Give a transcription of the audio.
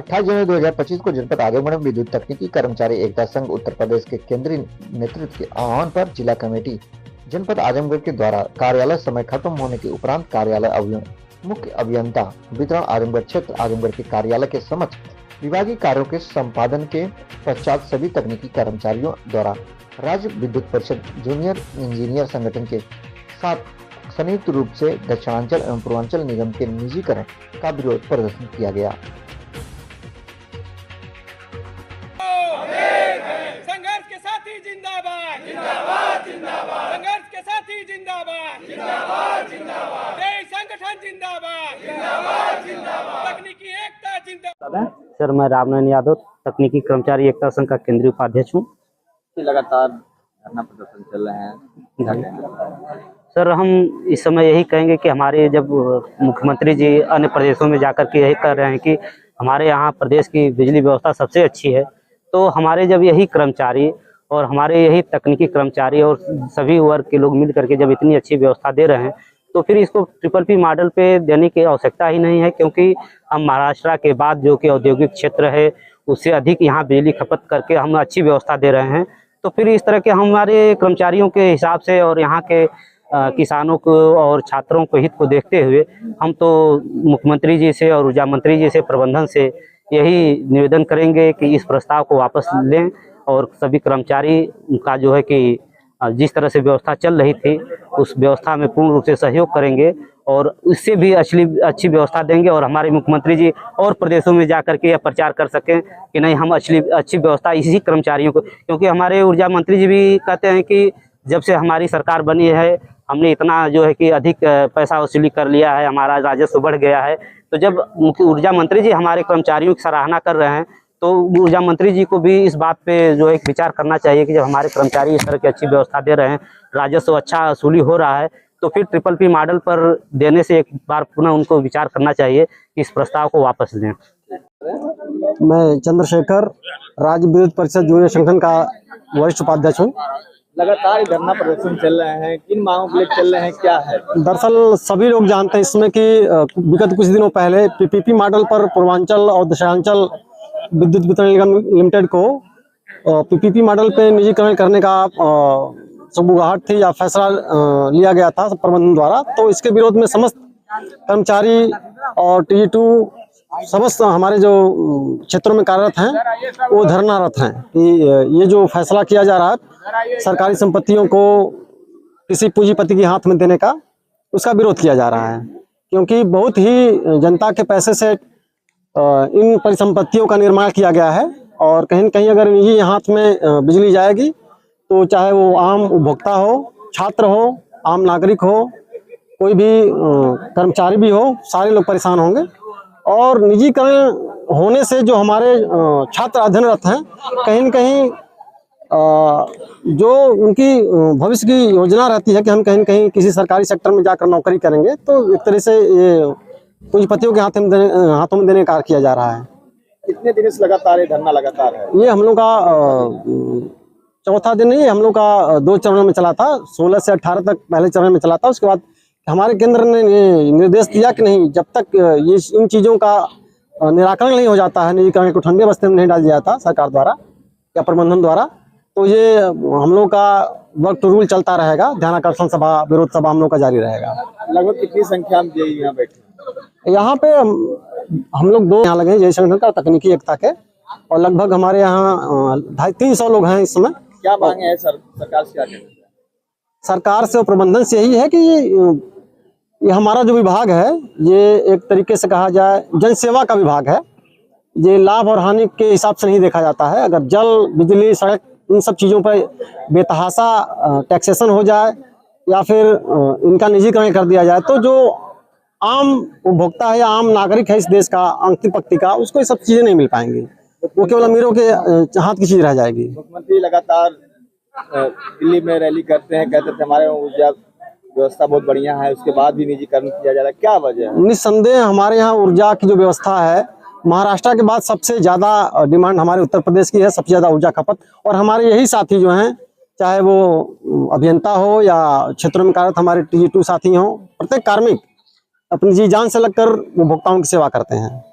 28 जनवरी 2025 को जनपद आजमगढ़ में विद्युत तकनीकी कर्मचारी एकता संघ उत्तर प्रदेश के केंद्रीय नेतृत्व के आह्वान पर जिला कमेटी जनपद आजमगढ़ के द्वारा कार्यालय समय खत्म होने के उपरांत कार्यालय मुख्य अभियंता वितरण आजमगढ़ क्षेत्र आजमगढ़ के कार्यालय के समक्ष विभागीय कार्यों के संपादन के पश्चात सभी तकनीकी कर्मचारियों द्वारा राज्य विद्युत परिषद जूनियर इंजीनियर संगठन के साथ संयुक्त रूप से दक्षिणांचल एवं पूर्वांचल निगम के निजीकरण का विरोध प्रदर्शन किया गया। संघर्ष के साथी जिंदाबाद जिंदाबाद जिंदाबाद, संघर्ष के साथी जिंदाबाद जिंदाबाद जिंदाबाद, जय संगठन जिंदाबाद जिंदाबाद जिंदाबाद, तकनीकी एकता जिंदाबाद। सर, मैं रामनारायण यादव तकनीकी कर्मचारी एकता संघ का केंद्रीय उपाध्यक्ष हूँ। लगातार धरना प्रदर्शन चल रहे हैं, क्या कहना? सर, हम इस समय यही कहेंगे कि हमारे जब मुख्यमंत्री जी अन्य प्रदेशों में जाकर के यही कर रहे हैं कि हमारे यहाँ प्रदेश की बिजली व्यवस्था सबसे अच्छी है, तो हमारे जब यही कर्मचारी और हमारे यही तकनीकी कर्मचारी और सभी वर्ग के लोग मिल करके जब इतनी अच्छी व्यवस्था दे रहे हैं, तो फिर इसको PPP मॉडल पे देने की आवश्यकता ही नहीं है, क्योंकि हम महाराष्ट्र के बाद जो कि औद्योगिक क्षेत्र है उससे अधिक यहाँ बिजली खपत करके हम अच्छी व्यवस्था दे रहे हैं। तो फिर इस तरह के हमारे कर्मचारियों के हिसाब से और यहाँ के किसानों को और छात्रों को हित को देखते हुए हम तो मुख्यमंत्री जी से और ऊर्जा मंत्री जी से प्रबंधन से यही निवेदन करेंगे कि इस प्रस्ताव को वापस लें और सभी कर्मचारी का जो है कि जिस तरह से व्यवस्था चल रही थी उस व्यवस्था में पूर्ण रूप से सहयोग करेंगे और इससे भी अच्छी व्यवस्था देंगे और हमारे मुख्यमंत्री जी और प्रदेशों में जाकर के यह प्रचार कर सकें कि नहीं, हम अच्छी व्यवस्था इसी कर्मचारियों को, क्योंकि हमारे ऊर्जा मंत्री जी भी कहते हैं कि जब से हमारी सरकार बनी है हमने इतना जो है कि अधिक पैसा वसूली कर लिया है, हमारा राजस्व बढ़ गया है। तो जब ऊर्जा मंत्री जी हमारे कर्मचारियों की सराहना कर रहे हैं तो ऊर्जा मंत्री जी को भी इस बात पे जो है विचार करना चाहिए कि जब हमारे कर्मचारी इस तरह की अच्छी व्यवस्था दे रहे हैं, राजस्व अच्छा वसूली हो रहा है, तो फिर PPP मॉडल पर देने से एक बार पुनः उनको विचार करना चाहिए कि इस प्रस्ताव को वापस लें। मैं चंद्रशेखर राज्य विद्युत परिषद जूनियर संगठन का वरिष्ठ उपाध्यक्ष हूँ। लगातार धरना प्रदर्शन चल रहे हैं, किन मांगों के लिए चल रहे हैं, क्या है? दरअसल सभी लोग जानते हैं इसमें कि विगत कुछ दिनों पहले PPP मॉडल पर पूर्वांचल और दक्षिणांचल विद्युत वितरण निगम लिमिटेड को PPP मॉडल पे निजीकरण करने का सुबुगाहट थी या फैसला लिया गया था प्रबंधन द्वारा। तो इसके विरोध में समस्त कर्मचारी और TG2 समस्त हमारे जो क्षेत्रों में कार्यरत हैं वो धरनारत हैं कि ये जो फैसला किया जा रहा है सरकारी संपत्तियों को किसी पूंजीपति के हाथ में देने का, उसका विरोध किया जा रहा है, क्योंकि बहुत ही जनता के पैसे से इन परिसंपत्तियों का निर्माण किया गया है और कहीं न कहीं अगर निजी हाथ में बिजली जाएगी तो चाहे वो आम उपभोक्ता हो, छात्र हो, आम नागरिक हो, कोई भी कर्मचारी भी हो, सारे लोग परेशान होंगे। और निजीकरण होने से जो हमारे छात्र अध्ययनरत हैं कहीं न कहीं जो उनकी भविष्य की योजना रहती है कि हम कहीं न कहीं किसी सरकारी सेक्टर में जाकर नौकरी करेंगे, तो एक तरह से ये पूंजीपतियों के हाथों में देने का कार्य किया जा रहा है। कितने दिन से लगातार ये धरना लगातार है? ये हम लोग का चौथा दिन नहीं, हम लोग का 2 चरणों में चला था। 16 से 18 तक पहले चरण में चला था। उसके बाद हमारे केंद्र ने निर्देश दिया कि नहीं, जब तक ये इन चीज़ों का निराकरण नहीं हो जाता है, निजीकरण को ठंडे बस्ते में नहीं डाल दिया जाता सरकार द्वारा या प्रबंधन द्वारा, तो ये हम लोग का वर्क टू रूल चलता रहेगा। ध्यानाकर्षण सभा, विरोध सभा हम लोग का जारी रहेगा। लगभग कितनी संख्या में यहाँ बैठे? यहाँ पे हम लोग 2 यहाँ लगे हैं, जय संगठन का तकनीकी एकता के, और लगभग हमारे यहाँ 250-300 लोग हैं इस समय। क्या मांगे हैं सरकार से? क्या सरकार से और प्रबंधन से यही है कि ये हमारा जो विभाग है ये एक तरीके से कहा जाए जन सेवा का विभाग है। ये लाभ और हानि के हिसाब से नहीं देखा जाता है। अगर जल, बिजली, सड़क, इन सब चीज़ों पर बेतहाशा टैक्सेशन हो जाए या फिर इनका निजीकरण कर दिया जाए तो जो आम उपभोक्ता है या आम नागरिक है इस देश का, अंतिम पंक्ति का, उसको ये सब चीज़ें नहीं मिल पाएंगी। वो केवल अमीरों के हाथ की चीज़ रह जाएगी। मुख्यमंत्री लगातार दिल्ली में रैली करते हैं, कहते थे हमारे ऊर्जा व्यवस्था बहुत बढ़िया है, उसके बाद भी निजीकरण किया जा रहा है, क्या वजह है? निस्संदेह हमारे यहाँ ऊर्जा की जो व्यवस्था है महाराष्ट्र के बाद सबसे ज़्यादा डिमांड हमारे उत्तर प्रदेश की है, सबसे ज़्यादा ऊर्जा खपत। और हमारे यही साथी जो हैं, चाहे वो अभियंता हो या क्षेत्रों में कार्यरत हमारे TG2 साथी हों, प्रत्येक कार्मिक अपनी जी जान से लगकर उपभोक्ताओं की सेवा करते हैं।